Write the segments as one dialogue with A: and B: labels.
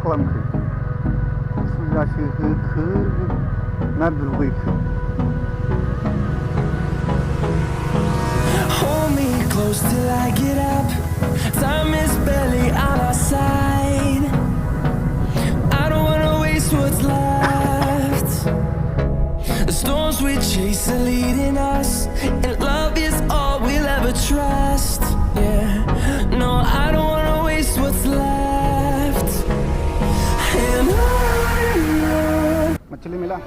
A: खालामखो सुजासो होखो ना दुगैखो
B: Hold me close till I get up. Time is barely on our side. I don't wanna waste what's left. The storms we chase are leading us, and love is all we'll ever trust. Yeah, no, I don't wanna waste what's left. And on.
A: मछली मिला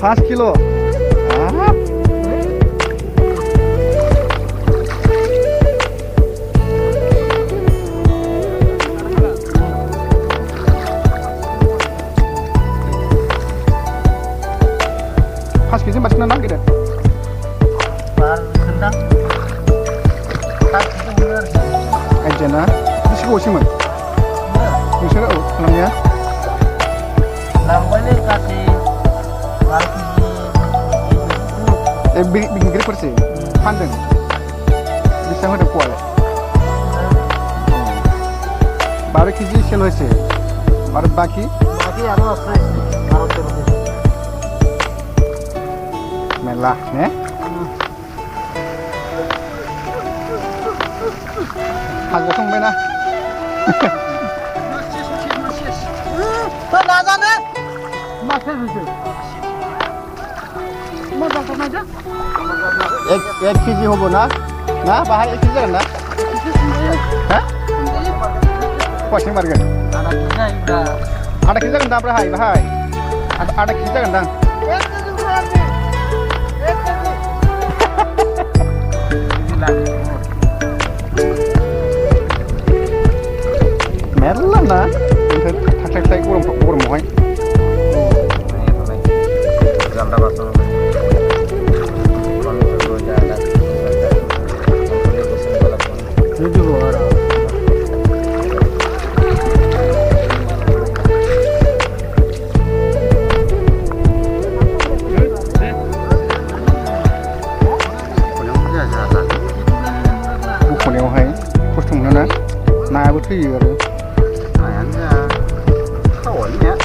A: Pas kilo. Pas kilo macam mana gitu?
C: Kendang. Tak benar.
A: Aja na. Di sini sih man. Dwi Serao namanya.
C: Namanya kasih
A: bikin grip bersih, pandang, bisa udah kuat. Baru kiji selo sih, baru baki
C: ada fresh, baru terus.
A: Melah, ne? Harga tung mana?
C: Mana sana? Masih itu.
A: एक KG होबो ना बाहाय 1 KG जागोन ना हा पयसा मारगोन आधा kg जागोन दा बाहाय आधा केजि जागोन दां मेरला ना थाख्लाय गरमावहाय
C: जल्दा बासो bukhनायावहाय खस्थ' मोनो ना नायाबो थैयो आरो नायानो थावानो